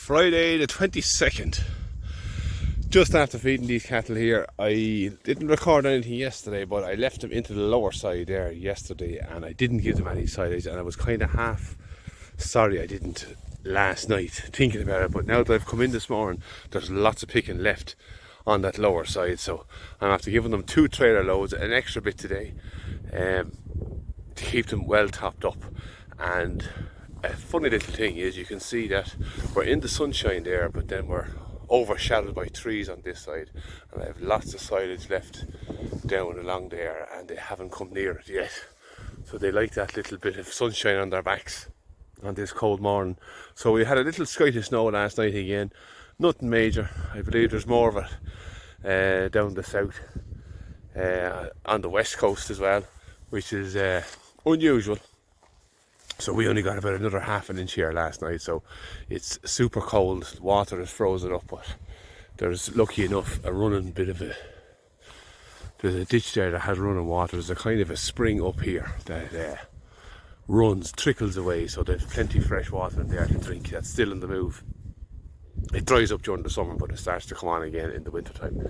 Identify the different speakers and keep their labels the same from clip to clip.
Speaker 1: Friday the 22nd. Just after feeding these cattle here, I didn't record anything yesterday, but I left them into the lower side there yesterday and I didn't give them any silage, and I was kind of half sorry I didn't last night, thinking about it. But now that I've come in this morning, there's lots of picking left on that lower side, so I'm after giving them 2 trailer loads, an extra bit today, to keep them well topped up. And a funny little thing is, you can see that we're in the sunshine there, but then we're overshadowed by trees on this side, and I have lots of silage left down along there and they haven't come near it yet, so they like that little bit of sunshine on their backs on this cold morning. So we had a little skite of snow last night again, nothing major. I believe there's more of it down the south, on the west coast as well, which is unusual. So we only got about another half an inch here last night, so it's super cold. Water is frozen up, but there's, lucky enough, a running bit of there's a ditch there that has running water. There's a kind of a spring up here that trickles away, so there's plenty of fresh water in there to drink. That's still in the move. It dries up during the summer, but it starts to come on again in the winter time.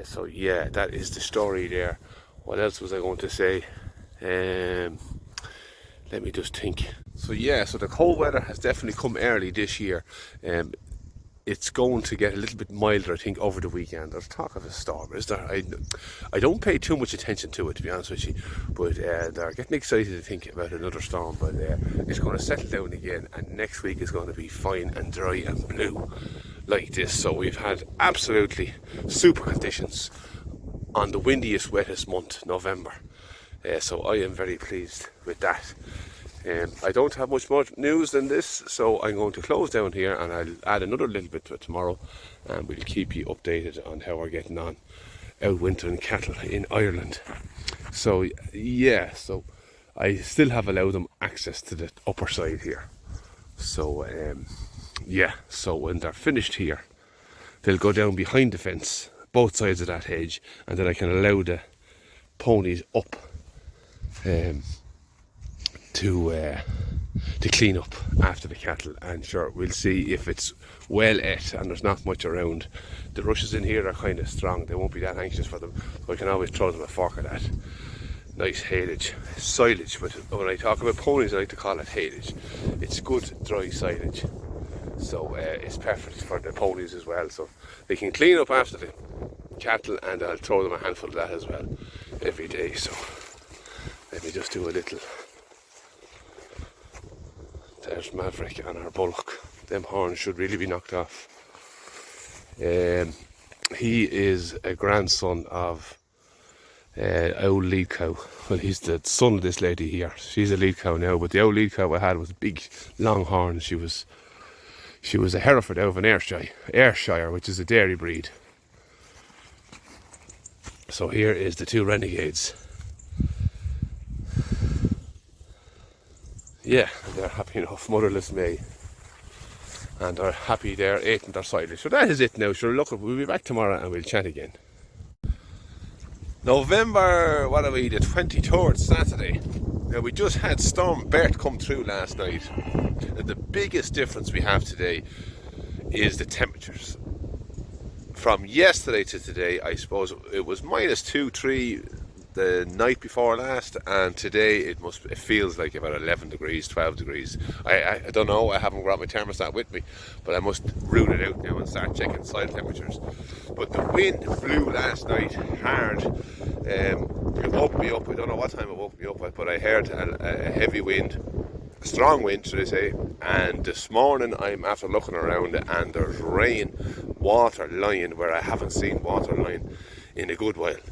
Speaker 1: So yeah, that is the story there. What else was I going to say? Let me just think. So yeah, so the cold weather has definitely come early this year. It's going to get a little bit milder, I think, over the weekend. There's talk of a storm, is there? I don't pay too much attention to it, to be honest with you, but they're getting excited to think about another storm. But it's going to settle down again, and next week is going to be fine and dry and blue like this. So we've had absolutely super conditions on the windiest, wettest month, November. So I am very pleased with that. I don't have much more news than this, so I'm going to close down here and I'll add another little bit to it tomorrow, and we'll keep you updated on how we're getting on out wintering cattle in Ireland. So yeah, so I still have allowed them access to the upper side here. So yeah, so when they're finished here, they'll go down behind the fence, both sides of that hedge, and then I can allow the ponies up to clean up after the cattle. And sure, we'll see if it's well ate and there's not much around. The rushes in here are kind of strong, they won't be that anxious for them, so I can always throw them a fork of that nice haylage, silage. But when I talk about ponies, I like to call it haylage. It's good dry silage, so it's perfect for the ponies as well, so they can clean up after the cattle, and I'll throw them a handful of that as well every day. So let me just do a little. There's Maverick and our bullock. Them horns should really be knocked off. He is a grandson of old lead cow. Well, he's the son of this lady here. She's a lead cow now, but the old lead cow I had was big, long horns. She was a Hereford out of an Ayrshire, which is a dairy breed. So here is the 2 renegades. Yeah, they're happy enough, motherless May, and they're happy they're eating their silage. So that is it now. Sure, look, we'll be back tomorrow and we'll chat again. November, what are we, the 23rd, Saturday. Now, we just had Storm Bert come through last night, and the biggest difference we have today is the temperatures. From yesterday to today, I suppose it was -2, 3 the night before last, and today it feels like about 11 degrees, 12 degrees. I don't know, I haven't got my thermostat with me, but I must root it out now and start checking soil temperatures. But the wind blew last night hard. It woke me up. I don't know what time it woke me up at, but I heard a heavy wind, a strong wind should I say. And this morning I'm after looking around and there's rain, water lying where I haven't seen water lying in a good while.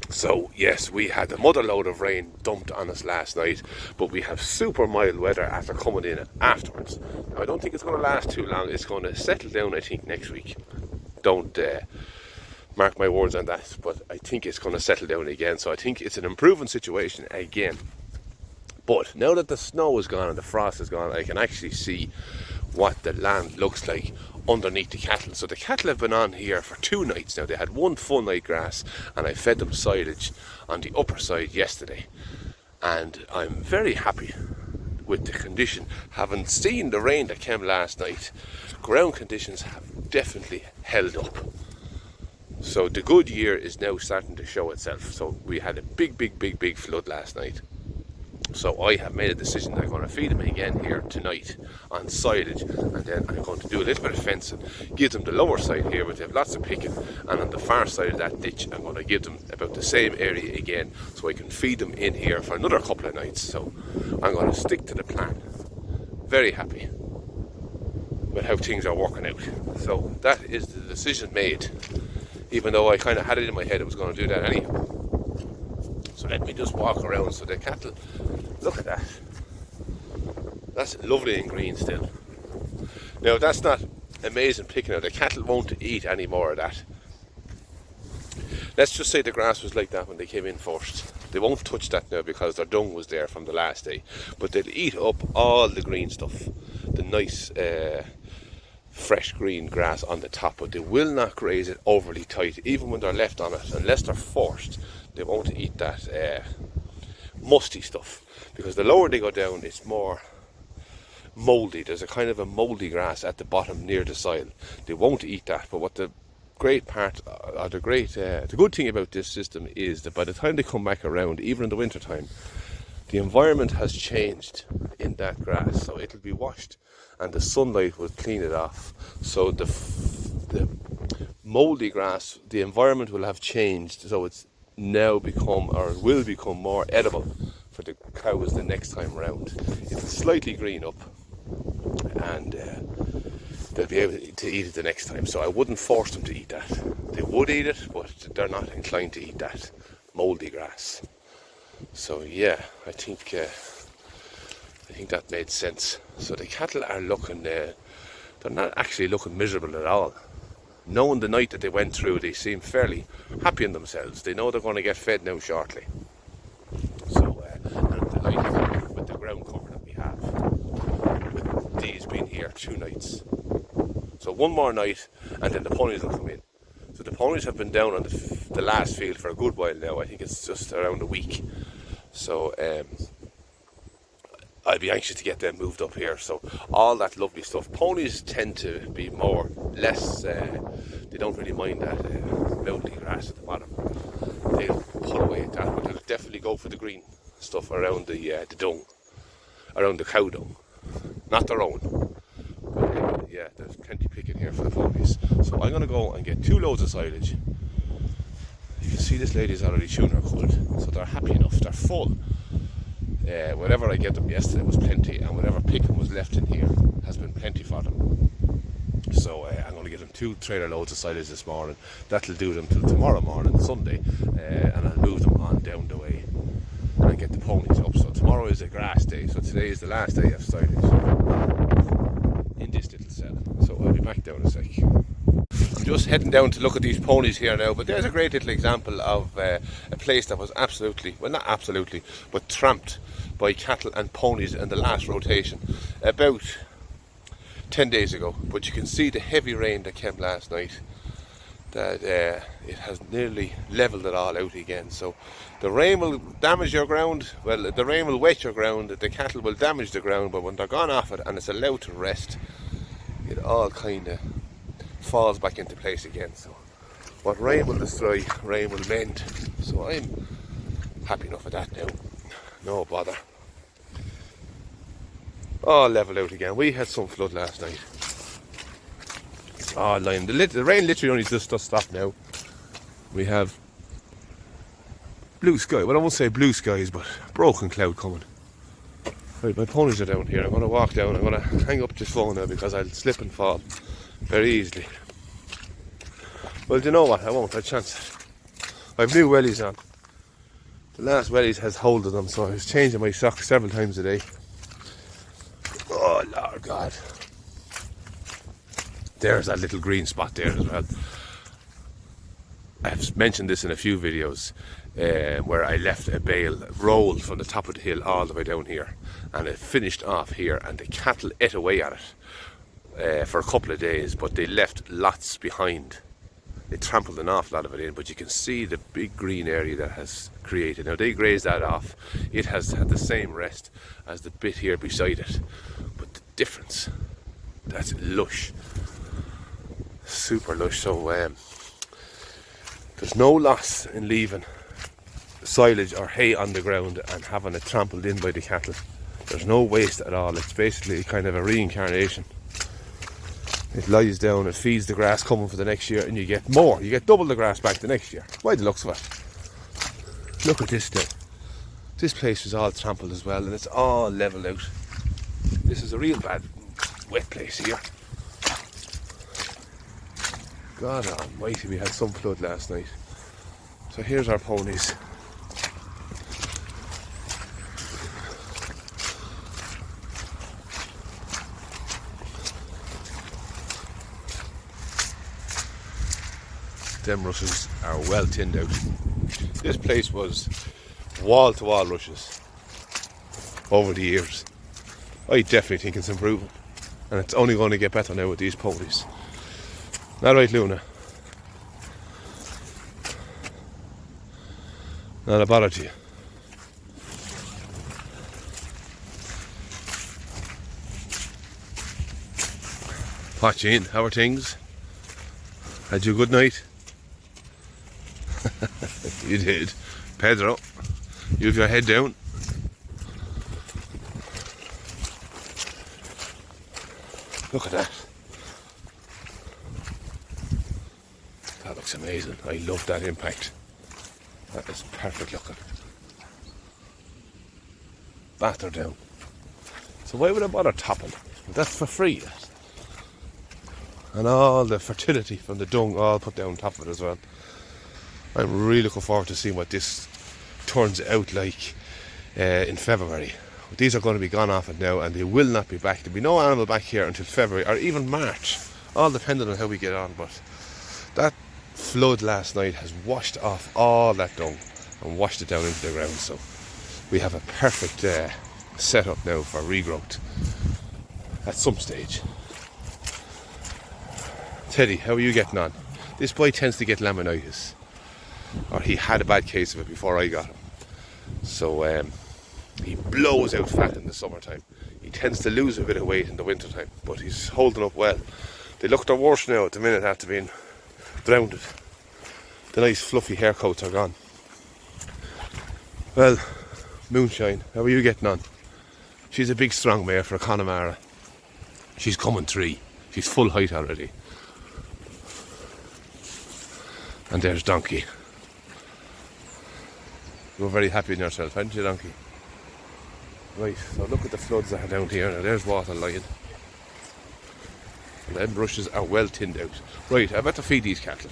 Speaker 1: So yes, we had a mother load of rain dumped on us last night, but we have super mild weather after coming in afterwards. Now, I don't think it's going to last too long. It's going to settle down, I think, next week. Don't mark my words on that, but I think it's going to settle down again. So I think it's an improving situation again. But now that the snow is gone and the frost is gone, I can actually see what the land looks like underneath the cattle. So the cattle have been on here for 2 nights now. They had 1 full night grass, and I fed them silage on the upper side yesterday, and I'm very happy with the condition. Having seen the rain that came last night, ground conditions have definitely held up. So the good year is now starting to show itself. So we had a big flood last night. So I have made a decision that I'm going to feed them again here tonight on silage, and then I'm going to do a little bit of fencing, give them the lower side here where they have lots of picking, and on the far side of that ditch I'm going to give them about the same area again, so I can feed them in here for another couple of nights. So I'm going to stick to the plan. Very happy with how things are working out. So that is the decision made, even though I kind of had it in my head I was going to do that anyhow. So let me just walk around. So the cattle, look at that. That's lovely and green still. Now that's not amazing picking out. The cattle won't eat any more of that. Let's just say the grass was like that when they came in first. They won't touch that now because their dung was there from the last day. But they'll eat up all the green stuff. The nice fresh green grass on the top. But they will not graze it overly tight, even when they're left on it, unless they're forced. They won't eat that musty stuff, because the lower they go down it's more mouldy. There's a kind of a mouldy grass at the bottom near the soil. They won't eat that. But what the great part, or the good thing about this system is that by the time they come back around, even in the winter time, the environment has changed in that grass, so it'll be washed and the sunlight will clean it off. So the mouldy grass, the environment will have changed, so it's now become, or will become, more edible for the cows the next time around. It'll slightly green up, and they'll be able to eat it the next time. So I wouldn't force them to eat that. They would eat it, but they're not inclined to eat that mouldy grass. So yeah, I think that made sense. So the cattle are looking, they're not actually looking miserable at all. Knowing the night that they went through, they seem fairly happy in themselves. They know they're going to get fed now shortly. So, and I'm delighted with the ground cover that we have, with these being here 2 nights. So one more night, and then the ponies will come in. So the ponies have been down on the last field for a good while now. I think it's just around a week. So I'll be anxious to get them moved up here. So all that lovely stuff. Ponies tend to be less, they don't really mind that mouldy grass at the bottom. They'll pull away at that, but they'll definitely go for the green stuff around the dung, around the cow dung, not their own. But yeah, there's plenty picking here for the ponies. So I'm going to go and get 2 loads of silage. You can see this lady's already chewing her cud, so they're happy enough, they're full. Whatever I get them yesterday was plenty, and whatever picking was left in here has been plenty for them. So I'm going to get them 2 trailer loads of silage this morning. That'll do them till tomorrow morning, Sunday, and I'll move them on down the way and get the ponies up. So tomorrow is a grass day, so today is the last day of silage in this little cell. So I'll be back down in a sec. I'm just heading down to look at these ponies here now, but there's a great little example of a place that was absolutely, well not absolutely, but tramped by cattle and ponies in the last rotation about 10 days ago. But you can see the heavy rain that came last night, that it has nearly leveled it all out again. So the rain will damage your ground, well the rain will wet your ground, the cattle will damage the ground, but when they're gone off it and it's allowed to rest, it all kind of falls back into place again. So what rain will destroy, rain will mend. So I'm happy enough with that now. No bother. All level out again. We had some flood last night. Oh, lime. The rain literally only just stopped now. We have blue sky. Well, I won't say blue skies, but broken cloud coming. Right, my ponies are down here. I'm going to walk down. I'm going to hang up this phone now because I'll slip and fall very easily. Well, do you know what? I won't. I chance. I've new wellies on. The last wellies has hold of them, so I was changing my socks several times a day. Oh, Lord God. There's that little green spot there as well. I've mentioned this in a few videos where I left a bale rolled from the top of the hill all the way down here, and it finished off here, and the cattle ate away at it for a couple of days, but they left lots behind it trampled an awful lot of it in, but you can see the big green area that has created. Now they grazed that off. It has had the same rest as the bit here beside it, but the difference, that's lush, super lush. So there's no loss in leaving silage or hay on the ground and having it trampled in by the cattle. There's no waste at all. It's basically kind of a reincarnation. It lies down, it feeds the grass coming for the next year, and you get more. You get double the grass back the next year. By the looks of it. Look at this now. This place was all trampled as well, and it's all leveled out. This is a real bad wet place here. God almighty, we had some flood last night. So here's our ponies. Them rushes are well tinned out. This place was wall to wall rushes over the years. I definitely think it's improving, and it's only going to get better now with these ponies. Not right, Luna? Not a bother to you. Watch in, how are things? Had you a good night? You did. Pedro, you have your head down. Look at that. That looks amazing. I love that impact. That is perfect looking. Batter down. So why would I bother topping? That's for free. That. And all the fertility from the dung all put down on top of it as well. I'm really looking forward to seeing what this turns out like in February. These are going to be gone off it now, and they will not be back. There'll be no animal back here until February or even March, all depending on how we get on. But that flood last night has washed off all that dung and washed it down into the ground. So we have a perfect setup now for regrowth at some stage. Teddy, how are you getting on? This boy tends to get laminitis, or he had a bad case of it before I got him. So he blows out fat in the summertime. He tends to lose a bit of weight in the wintertime, but he's holding up well. They look their worst now at the minute after being drowned. The nice fluffy hair coats are gone. Well, Moonshine, how are you getting on? She's a big strong mare for a Connemara. She's coming 3. She's full height already. And there's Donkey. You were very happy in yourself, hadn't you, Donkey? Right, so look at the floods that are down here. Now there's water lying. And them rushes are well tinned out. Right, I better feed these cattle.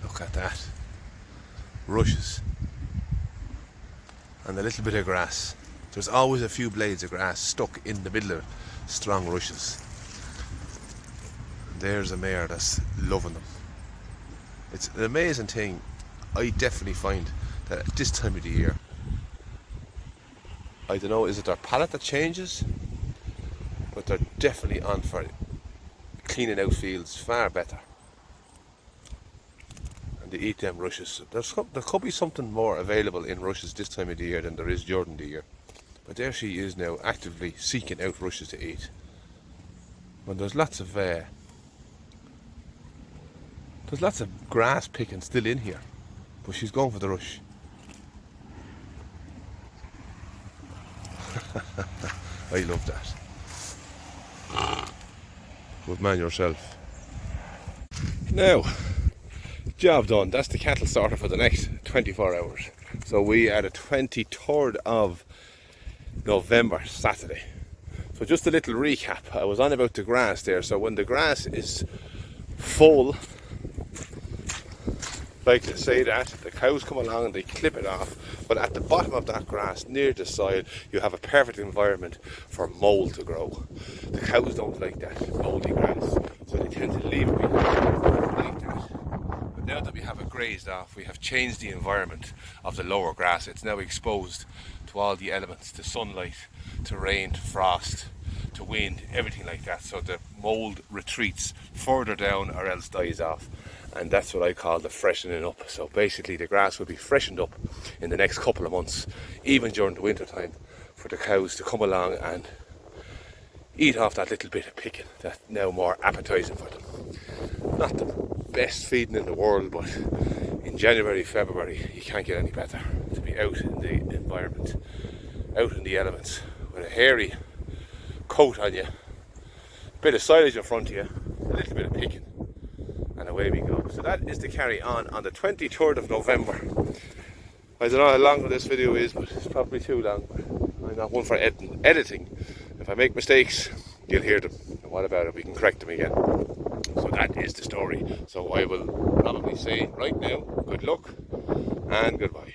Speaker 1: Look at that. Rushes. And a little bit of grass. There's always a few blades of grass stuck in the middle of strong rushes. And there's a mare that's loving them. It's an amazing thing. I definitely find that at this time of the year, I don't know, is it their palate that changes? But they're definitely on for cleaning out fields far better. And they eat them rushes. There could be something more available in rushes this time of the year than there is during the year. But there she is now, actively seeking out rushes to eat. But there's lots of grass picking still in here, but she's going for the rush. I love that. Good man yourself. Now, job done. That's the cattle starter for the next 24 hours. So we are the 23rd of November, Saturday. So just a little recap. I was on about the grass there. So when the grass is full, like to say that, the cows come along and they clip it off, but at the bottom of that grass, near the soil, you have a perfect environment for mould to grow. The cows don't like that mouldy grass, so they tend to leave it like that. But now that we have it grazed off, we have changed the environment of the lower grass. It's now exposed to all the elements, to sunlight, to rain, to frost, to wind, everything like that, so the mould retreats further down or else dies off. And that's what I call the freshening up. So basically the grass will be freshened up in the next couple of months, even during the winter time, for the cows to come along and eat off that little bit of picking that's now more appetising for them. Not the best feeding in the world, but in January, February, you can't get any better to be out in the environment, out in the elements, with a hairy coat on you, a bit of silage in front of you, a little bit of picking, and away we go. So that is the carry on the 23rd of November. I don't know how long this video is, but it's probably too long. I'm not one for editing. If I make mistakes, you'll hear them. And what about it? We can correct them again. So that is the story. So I will probably say right now, good luck and goodbye.